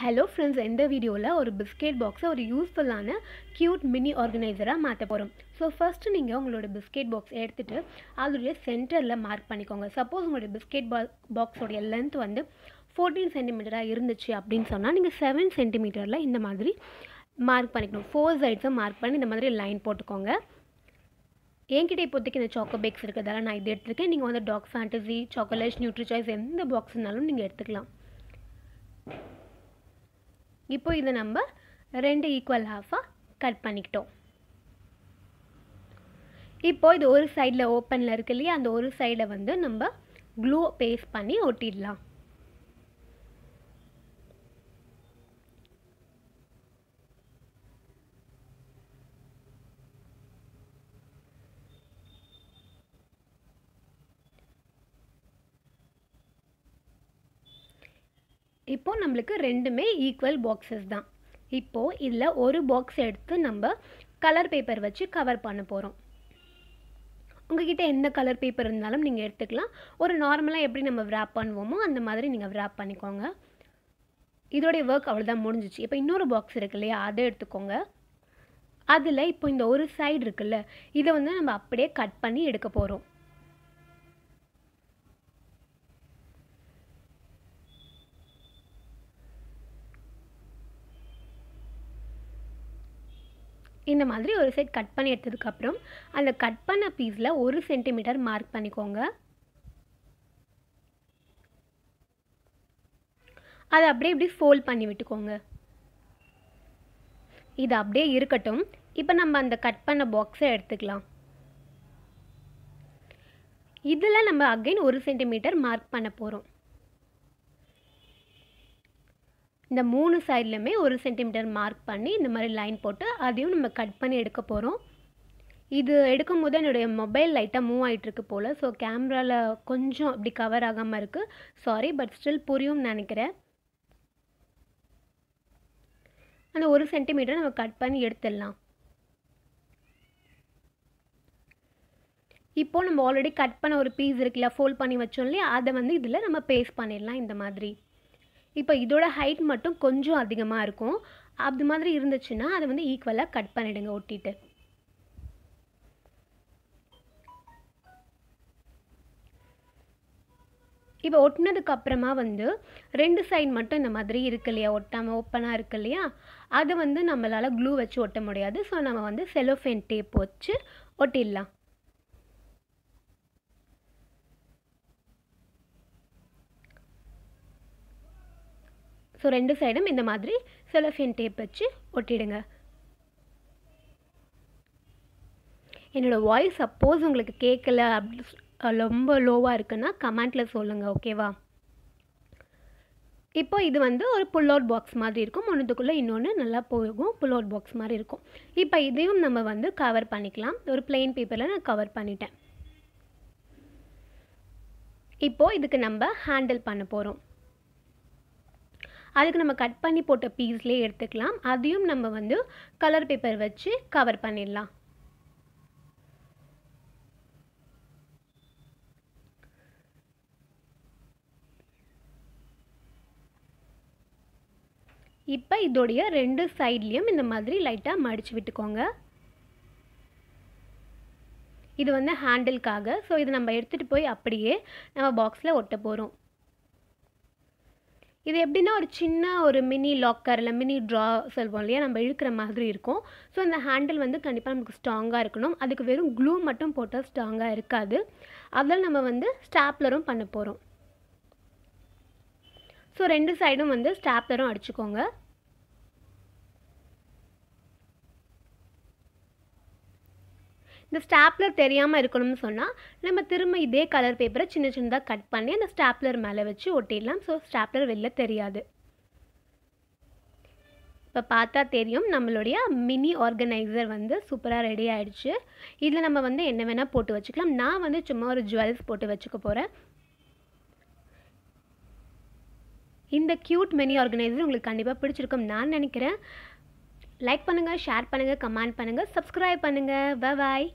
Hello friends, இந்த வீடியோவில் ஒரு பிஸ்கெட் பாக்ஸை ஒரு யூஸ்ஃபுல்லான க்யூட் மினி ஆர்கனைசராக மாற்ற போகிறோம். ஸோ ஃபஸ்ட்டு நீங்கள் உங்களோட பிஸ்கெட் பாக்ஸ் எடுத்துகிட்டு அதோடைய சென்டரில் மார்க் பண்ணிக்கோங்க. சப்போஸ் உங்களுடைய பிஸ்கெட் பாக்ஸோடைய லென்த் வந்து 14 சென்டிமீட்டராக இருந்துச்சு அப்படின்னு சொன்னால் நீங்கள் 7 சென்டிமீட்டரில் இந்த மாதிரி மார்க் பண்ணிக்கணும். 4 சைட்ஸை மார்க் பண்ணி இந்த மாதிரி லைன் போட்டுக்கோங்க. என்கிட்ட இப்போதைக்கு இந்த சாக்கோ பேக்ஸ் இருக்கிறதால நான் இது எடுத்துருக்கேன். நீங்கள் வந்து டாக் ஃபேண்டசி, சாக்கோலேஷ், நியூட்ரி சாய்ஸ் எந்த பாக்ஸ்னாலும் நீங்கள் எடுத்துக்கலாம். இப்போ இதை நம்ம 2 ஈக்குவல் ஹாஃபாக கட் பண்ணிக்கிட்டோம். இப்போ இது ஒரு சைடில் ஓப்பனில் இருக்கு இல்லையா, அந்த ஒரு சைடை வந்து நம்ம க்ளூ பேஸ்ட் பண்ணி ஒட்டிடலாம். இப்போது நம்மளுக்கு ரெண்டுமே ஈக்குவல் பாக்ஸஸ் தான். இப்போது இதில் ஒரு பாக்ஸ் எடுத்து நம்ம கலர் பேப்பர் வச்சு கவர் பண்ண போகிறோம். உங்கள்கிட்ட எந்த கலர் பேப்பர் இருந்தாலும் நீங்கள் எடுத்துக்கலாம். ஒரு நார்மலாக எப்படி நம்ம விராப் பண்ணுவோமோ அந்த மாதிரி நீங்கள் விராப் பண்ணிக்கோங்க. இதோடைய ஒர்க் அவ்வளோதான், முடிஞ்சிச்சு. இப்போ இன்னொரு பாக்ஸ் இருக்கு இல்லையா, அதை எடுத்துக்கோங்க. அதில் இப்போ இந்த ஒரு சைடு இருக்குல்ல, இதை வந்து நம்ம அப்படியே கட் பண்ணி எடுக்க போகிறோம். இந்த மாதிரி ஒரு சைட் கட் பண்ணி எடுத்ததுக்கப்புறம் அந்த கட் பண்ண பீஸில் 1 சென்டிமீட்டர் மார்க் பண்ணிக்கோங்க. அதை அப்படியே இப்படி ஃபோல்ட் பண்ணி விட்டுக்கோங்க. இது அப்படியே இருக்கட்டும். இப்போ நம்ம அந்த கட் பண்ண பாக்ஸை எடுத்துக்கலாம். இதில் நம்ம அகைன் 1 சென்டிமீட்டர் மார்க் பண்ண போகிறோம். இந்த 3 சைட்லையுமே 1 சென்டிமீட்டர் மார்க் பண்ணி இந்த மாதிரி லைன் போட்டு அதையும் நம்ம கட் பண்ணி எடுக்க போகிறோம். இது எடுக்கும் போது என்னுடைய மொபைல் லைட்டாக மூவ் ஆகிட்டுருக்கு போல். ஸோ கேமராவில் கொஞ்சம் இப்படி கவர் ஆகாமல் இருக்குது. சாரி, பட் ஸ்டில் புரியும்னு நினைக்கிறேன். அந்த 1 சென்டிமீட்டர் நம்ம கட் பண்ணி எடுத்துடலாம். இப்போது நம்ம ஆல்ரெடி கட் பண்ண ஒரு பீஸ் இருக்குல்ல, ஃபோல்ட் பண்ணி வச்சோம் இல்லையா, அதை வந்து இதில் நம்ம பேஸ்ட் பண்ணிடலாம் இந்த மாதிரி. இப்போ இதோட ஹைட் மட்டும் கொஞ்சம் அதிகமாக இருக்கும். அது மாதிரி இருந்துச்சுன்னா அதை வந்து ஈக்குவலாக கட் பண்ணிவிடுங்க ஒட்டிட்டு. இப்போ ஒட்டினதுக்கு அப்புறமா வந்து 2 சைடு மட்டும் இந்த மாதிரி இருக்கு இல்லையா, ஒட்டாமல் ஓப்பனாக இருக்கு இல்லையா, அதை வந்து நம்மளால் க்ளூ வச்சு ஒட்ட முடியாது. ஸோ நம்ம வந்து செலோஃபேன் டேப் வச்சு ஒட்டிடலாம். ஸோ 2 சைடும் இந்த மாதிரி செலோஃபேன் டேப் வச்சு ஒட்டிடுங்க. என்னோடய வாய்ஸ் சப்போஸ் உங்களுக்கு கேட்கல, அப்படி ரொம்ப லோவாக இருக்குன்னா கமெண்ட்டில் சொல்லுங்கள், ஓகேவா? இப்போ இது வந்து ஒரு புல் அவுட் பாக்ஸ் மாதிரி இருக்கும். ஒன்றுத்துக்குள்ளே இன்னொன்று நல்லா போகும், புல் அவுட் பாக்ஸ் மாதிரி இருக்கும். இப்போ இதையும் நம்ம வந்து கவர் பண்ணிக்கலாம். ஒரு பிளெயின் பேப்பரில் நான் கவர் பண்ணிட்டேன். இப்போது இதுக்கு நம்ம ஹேண்டில் பண்ண போகிறோம். அதுக்கு நம்ம கட் பண்ணி போட்ட பீஸ்லேயே எடுத்துக்கலாம். அதையும் நம்ம வந்து கலர் பேப்பர் வச்சு கவர் பண்ணிடலாம். இப்போ இதோடைய 2 சைட்லேயும் இந்த மாதிரி லைட்டாக மடித்து விட்டுக்கோங்க. இது வந்து ஹேண்டிலுக்காக. ஸோ இதை நம்ம எடுத்துகிட்டு போய் அப்படியே நம்ம பாக்ஸில் ஒட்ட போகிறோம். இது எப்படின்னா ஒரு சின்ன ஒரு மினி லாக்கர் இல்லை மினி ட்ரா சொல்வோம் இல்லையா, நம்ம இழுக்கிற மாதிரி இருக்கும். ஸோ இந்த ஹேண்டில் வந்து கண்டிப்பாக நமக்கு ஸ்ட்ராங்காக இருக்கணும். அதுக்கு வெறும் க்ளூ மட்டும் போட்டால் ஸ்ட்ராங்காக இருக்காது. அதில் நம்ம வந்து ஸ்டாப்லரும் பண்ண போகிறோம். ஸோ 2 சைடும் வந்து ஸ்டாப்லரும் அடிச்சுக்கோங்க. இந்த ஸ்டாப்லர் தெரியாமல் இருக்கணும்னு சொன்னால் நம்ம திரும்ப இதே கலர் பேப்பரை சின்ன சின்னதாக கட் பண்ணி அந்த ஸ்டாப்லர் மேலே வச்சு ஒட்டிடலாம். ஸோ ஸ்டாப்லர் வெளில தெரியாது. இப்போ பார்த்தா தெரியும் நம்மளுடைய மினி ஆர்கனைசர் வந்து சூப்பராக ரெடி ஆகிடுச்சு. இதில் நம்ம வந்து என்ன வேணால் போட்டு வச்சுக்கலாம். நான் வந்து சும்மா ஒரு ஜுவல்ஸ் போட்டு வச்சுக்க போகிறேன். இந்த க்யூட் மினி ஆர்கனைசர் உங்களுக்கு கண்டிப்பாக பிடிச்சிருக்கும் நான் நினைக்கிறேன். லைக் பண்ணுங்கள், ஷேர் பண்ணுங்கள், கமெண்ட் பண்ணுங்கள், சப்ஸ்கிரைப் பண்ணுங்கள். Bye bye.